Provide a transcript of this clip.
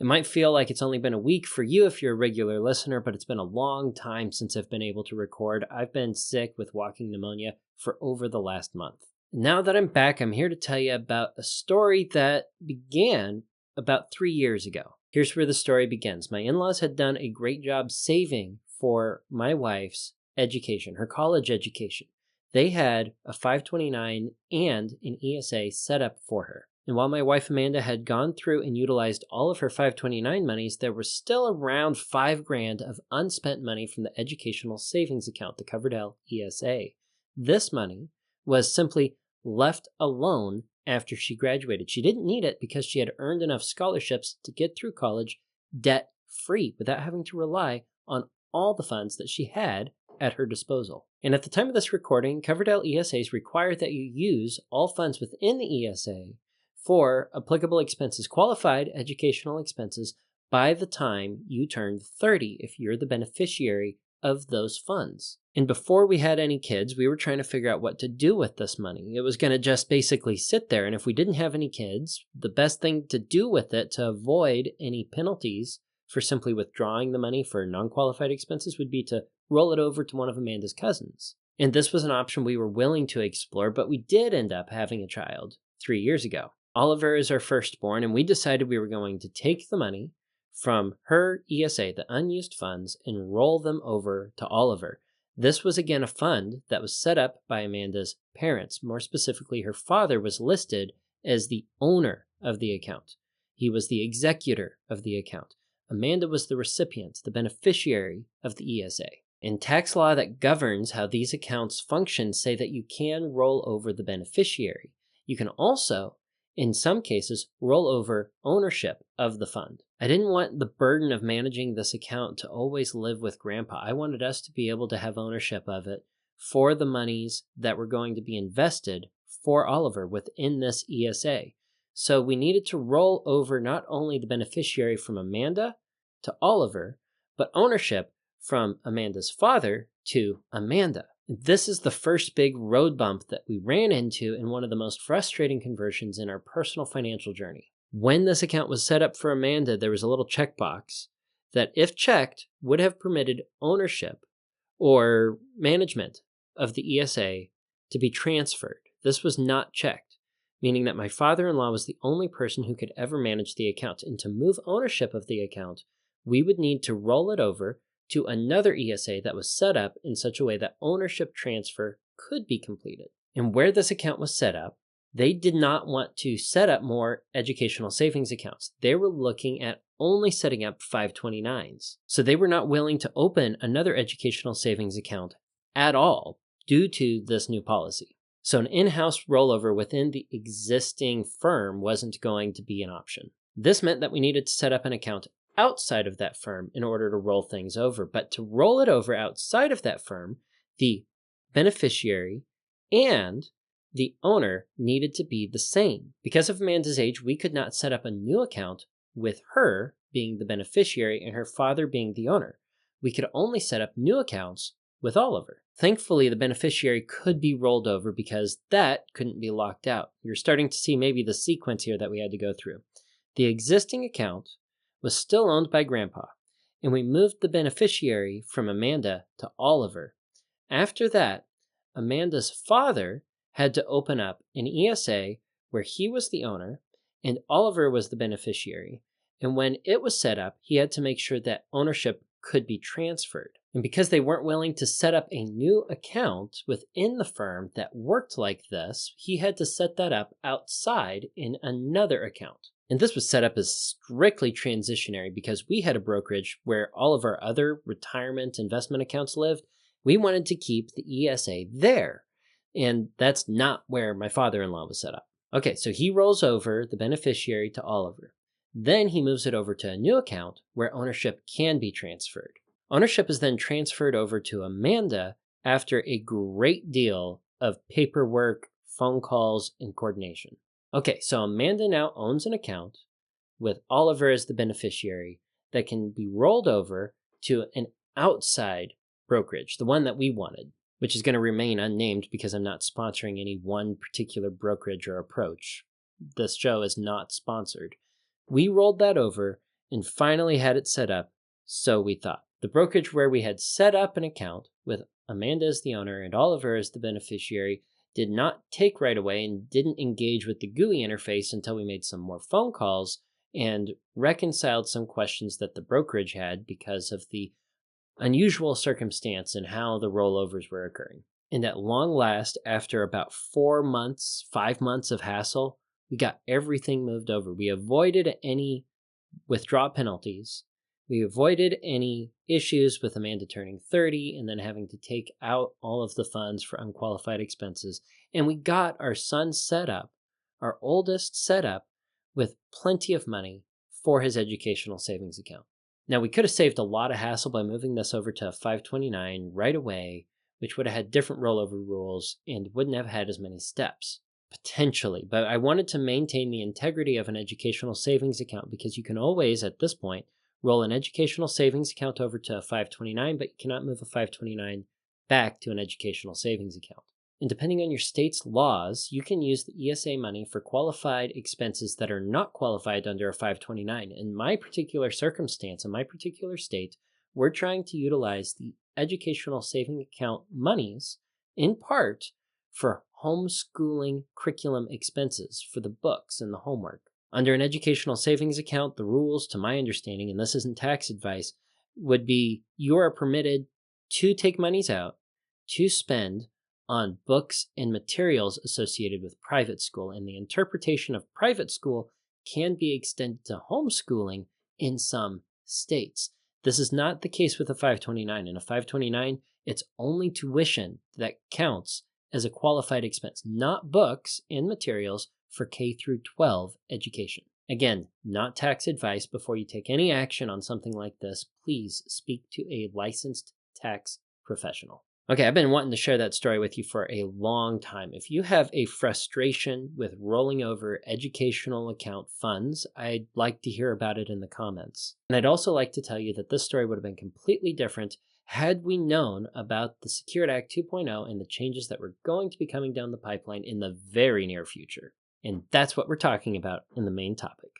It might feel like it's only been a week for you if you're a regular listener, but it's been a long time since I've been able to record. I've been sick with walking pneumonia for over the last month. Now that I'm back, I'm here to tell you about a story that began about 3 years ago. Here's where the story begins. My in-laws had done a great job saving for my wife's education, her college education. They had a 529 and an ESA set up for her. And while my wife Amanda had gone through and utilized all of her 529 monies, there was still around $5,000 of unspent money from the educational savings account, the Coverdell ESA. This money was simply left alone after she graduated. She didn't need it because she had earned enough scholarships to get through college debt-free without having to rely on all the funds that she had at her disposal. And at the time of this recording, Coverdell ESAs require that you use all funds within the ESA for applicable expenses, qualified educational expenses, by the time you turn 30 if you're the beneficiary of those funds. And before we had any kids, we were trying to figure out what to do with this money. It was going to just basically sit there, and if we didn't have any kids, the best thing to do with it to avoid any penalties for simply withdrawing the money for non-qualified expenses would be to roll it over to one of Amanda's cousins. And this was an option we were willing to explore, but we did end up having a child 3 years ago. Oliver is our firstborn, and we decided we were going to take the money from her ESA, the unused funds, and roll them over to Oliver. This was again a fund that was set up by Amanda's parents. More specifically, her father was listed as the owner of the account. He was the executor of the account. Amanda was the recipient, the beneficiary of the ESA. And tax law that governs how these accounts function say that you can roll over the beneficiary. You can also, in some cases, roll over ownership of the fund. I didn't want the burden of managing this account to always live with Grandpa. I wanted us to be able to have ownership of it for the monies that were going to be invested for Oliver within this ESA. So we needed to roll over not only the beneficiary from Amanda to Oliver, but ownership from Amanda's father to Amanda. This is the first big road bump that we ran into in one of the most frustrating conversions in our personal financial journey. When this account was set up for Amanda, there was a little checkbox that, if checked, would have permitted ownership or management of the ESA to be transferred. This was not checked, meaning that my father-in-law was the only person who could ever manage the account. And to move ownership of the account, we would need to roll it over to another ESA that was set up in such a way that ownership transfer could be completed. And where this account was set up, they did not want to set up more educational savings accounts. They were looking at only setting up 529s. So they were not willing to open another educational savings account at all due to this new policy. So an in-house rollover within the existing firm wasn't going to be an option. This meant that we needed to set up an account outside of that firm in order to roll things over. But to roll it over outside of that firm, the beneficiary and the owner needed to be the same. Because of Amanda's age, we could not set up a new account with her being the beneficiary and her father being the owner. We could only set up new accounts with Oliver. Thankfully, the beneficiary could be rolled over because that couldn't be locked out. You're starting to see maybe the sequence here that we had to go through. The existing account was still owned by Grandpa, and we moved the beneficiary from Amanda to Oliver. After that, Amanda's father had to open up an ESA where he was the owner and Oliver was the beneficiary. And when it was set up, he had to make sure that ownership could be transferred. And because they weren't willing to set up a new account within the firm that worked like this, he had to set that up outside in another account. And this was set up as strictly transitionary because we had a brokerage where all of our other retirement investment accounts lived. We wanted to keep the ESA there. And that's not where my father-in-law was set up. Okay, so he rolls over the beneficiary to Oliver. Then he moves it over to a new account where ownership can be transferred. Ownership is then transferred over to Amanda after a great deal of paperwork, phone calls, and coordination. Okay, so Amanda now owns an account with Oliver as the beneficiary that can be rolled over to an outside brokerage, the one that we wanted, which is going to remain unnamed because I'm not sponsoring any one particular brokerage or approach. This show is not sponsored. We rolled that over, and finally had it set up, so we thought. The brokerage where we had set up an account with Amanda as the owner and Oliver as the beneficiary did not take right away and didn't engage with the GUI interface until we made some more phone calls and reconciled some questions that the brokerage had because of the unusual circumstance and how the rollovers were occurring. And at long last, after about 5 months of hassle, we got everything moved over. We avoided any withdrawal penalties. We avoided any issues with Amanda turning 30 and then having to take out all of the funds for unqualified expenses. And we got our son set up, our oldest set up, with plenty of money for his educational savings account. Now, we could have saved a lot of hassle by moving this over to 529 right away, which would have had different rollover rules and wouldn't have had as many steps, potentially. But I wanted to maintain the integrity of an educational savings account because you can always, at this point, roll an educational savings account over to a 529, but you cannot move a 529 back to an educational savings account. And depending on your state's laws, you can use the ESA money for qualified expenses that are not qualified under a 529. In my particular circumstance, in my particular state, we're trying to utilize the educational saving account monies in part for homeschooling curriculum expenses for the books and the homework. Under an educational savings account, the rules, to my understanding, and this isn't tax advice, would be you are permitted to take monies out to spend on books and materials associated with private school, and the interpretation of private school can be extended to homeschooling in some states. This is not the case with a 529. In a 529, it's only tuition that counts as a qualified expense, not books and materials for K through 12 education. Again, not tax advice. Before you take any action on something like this, please speak to a licensed tax professional. Okay, I've been wanting to share that story with you for a long time. If you have a frustration with rolling over educational account funds, I'd like to hear about it in the comments. And I'd also like to tell you that this story would have been completely different had we known about the Secured Act 2.0 and the changes that were going to be coming down the pipeline in the very near future. And that's what we're talking about in the main topic.